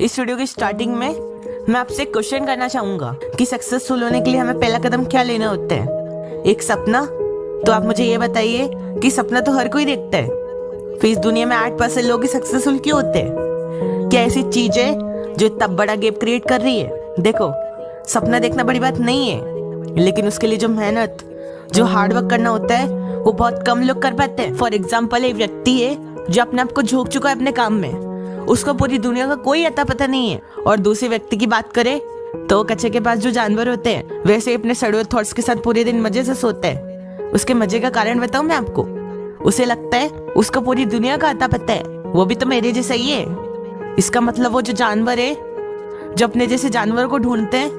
इस वीडियो की स्टार्टिंग में मैं आपसे एक क्वेश्चन करना चाहूंगा कि सक्सेसफुल होने के लिए हमें पहला कदम क्या लेना होता है। एक सपना। तो आप मुझे ये बताइए कि सपना तो हर कोई देखता है, फिर इस दुनिया में 8% लोग ही सक्सेसफुल क्यों होते हैं? क्या ऐसी चीज है जो इतना बड़ा गैप क्रिएट कर रही है? देखो, सपना देखना बड़ी बात नहीं है, लेकिन उसके लिए जो मेहनत, जो हार्डवर्क करना होता है वो बहुत कम लोग कर पाते हैं। फॉर एग्जाम्पल, एक व्यक्ति है जो अपने आप को झोंक चुका है अपने काम में, उसको पूरी दुनिया का कोई अता पता नहीं है। और दूसरे व्यक्ति की बात करें तो कच्चे के पास जो जानवर होते हैं वैसे ही अपने सड़े हुए थॉट्स के साथ पूरे दिन मजे से सोते हैं। उसके मजे का कारण बताऊं मैं आपको? उसे लगता है उसको पूरी दुनिया का अता पता है, वो भी तो मेरे जैसा ही है। इसका मतलब वो जो जानवर है, जो अपने जैसे जानवर को ढूंढते हैं,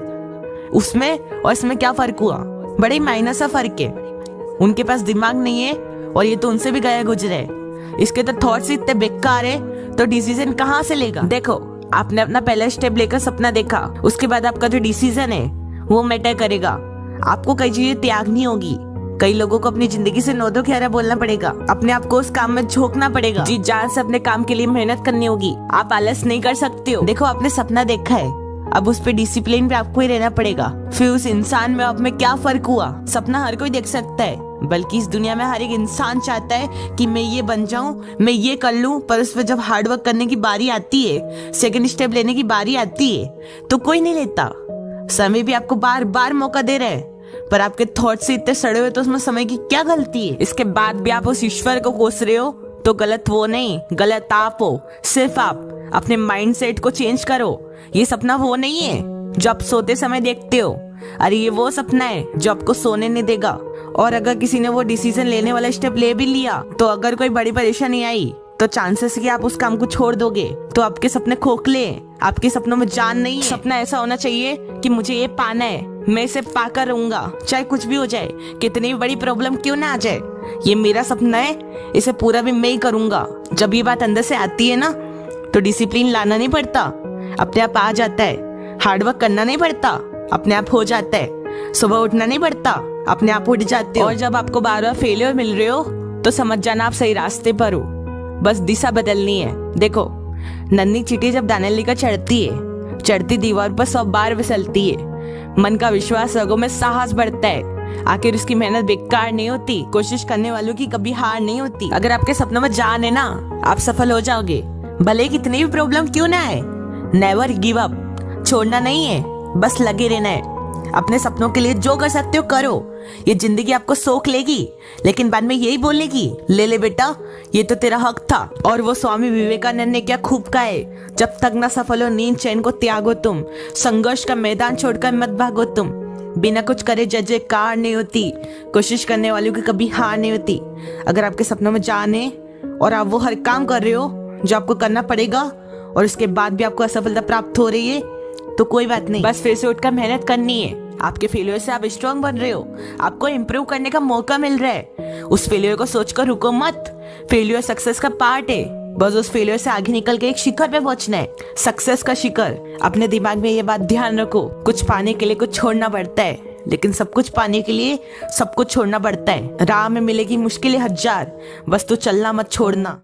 उसमें और इसमें क्या फर्क हुआ? बड़ा ही माइनर सा फर्क है। उनके पास दिमाग नहीं है और ये तो उनसे भी गया गुजरे है। इसके तो थॉट्स इतने बेकार है तो डिसीजन कहाँ से लेगा? देखो, आपने अपना पहला स्टेप लेकर सपना देखा, उसके बाद आपका जो डिसीजन है वो मैटर करेगा। आपको कई चीजें त्यागनी होगी, कई लोगों को अपनी जिंदगी से नो दो ख्यारा बोलना पड़ेगा, अपने आप को उस काम में झोंकना पड़ेगा, जी जान से अपने काम के लिए मेहनत करनी होगी। आप आलस नहीं कर सकते हो। देखो, आपने सपना देखा है, अब उस पे डिसिप्लिन पे आपको ही रहना पड़ेगा। फिर उस इंसान में आप में क्या फर्क हुआ? सपना हर कोई देख सकता है, बल्कि इस दुनिया में हर एक इंसान चाहता है कि मैं ये बन जाऊं, मैं ये कर लूं, पर उस पर जब हार्डवर्क करने की बारी आती है, सेकंड स्टेप लेने की बारी आती है, तो कोई नहीं लेता। समय भी आपको बार बार मौका दे रहे हैं, पर आपके थॉट से इतने सड़े हुए तो उसमें समय की क्या गलती है? इसके बाद भी आप उस ईश्वर को कोस रहे हो तो गलत वो नहीं, गलत आप हो। सिर्फ आप अपने माइंडसेट को चेंज करो। ये सपना वो नहीं है जो आप सोते समय देखते हो, अरे ये वो सपना है जो आपको सोने नहीं देगा। और अगर किसी ने वो डिसीजन लेने वाला स्टेप ले भी लिया तो अगर कोई बड़ी परेशानी आई तो चांसेस कि आप उस काम को छोड़ दोगे। तो आपके सपने खोखले, आपके सपनों में जान नहीं है। सपना ऐसा होना चाहिए कि मुझे ये पाना है, मैं इसे पाकर रहूंगा, चाहे कुछ भी हो जाए, कितनी बड़ी प्रॉब्लम क्यों ना आ जाए। ये मेरा सपना है, इसे पूरा भी मैं ही करूंगा। जब ये बात अंदर से आती है ना, तो डिसिप्लिन लाना नहीं पड़ता, अपने आप आ जाता है। हार्डवर्क करना नहीं पड़ता, अपने आप हो जाता है। सुबह उठना नहीं पड़ता, अपने आप उठ जाते हो। और जब आपको बार बार फेलियर मिल रहे हो तो समझ जाना आप सही रास्ते पर हो, बस दिशा बदलनी है। देखो, नन्ही चींटी जब दाने लेकर चढ़ती है, चढ़ती दीवार पर 100 बार फिसलती है। मन का विश्वास, रगों में साहस बढ़ता है। आखिर उसकी मेहनत बेकार नहीं होती, कोशिश करने वालों की कभी हार नहीं होती। अगर आपके सपनों में जान है ना, आप सफल हो जाओगे, भले कितनी भी प्रॉब्लम क्यों ना आए। नेवर गिव अप, छोड़ना नहीं है, बस लगे रहना है। अपने सपनों के लिए जो कर सकते हो करो। ये जिंदगी आपको सोख लेगी, लेकिन बाद में यही बोलेगी, ले ले बेटा, ये तो तेरा हक था। और वो स्वामी विवेकानंद ने क्या खूब कहा है, जब तक ना सफल हो नींद चैन को त्यागो तुम, संघर्ष का मैदान छोड़कर मत भागो तुम। बिना कुछ करे जय जयकार नहीं होती, कोशिश करने वालों की कभी हार नहीं होती। अगर आपके सपनों में जान है और आप वो हर काम कर रहे हो जो आपको करना पड़ेगा और उसके बाद भी आपको असफलता प्राप्त हो रही है, तो कोई बात नहीं, बस फिर से उठकर मेहनत करनी है। आपके फेलियर से आप स्ट्रांग बन रहे हो, आपको इम्प्रूव करने का मौका मिल रहा है। उस फेलियर को सोचकर रुको मत, फेलियर सक्सेस का पार्ट है। बस उस फेलियर से आगे निकल के एक शिखर पे पहुंचना है, सक्सेस का शिखर। अपने दिमाग में ये बात ध्यान रखो, कुछ पाने के लिए कुछ छोड़ना पड़ता है, लेकिन सब कुछ पाने के लिए सब कुछ छोड़ना पड़ता है। राह में मिलेगी मुश्किलें 1000, बस तो चलना मत छोड़ना।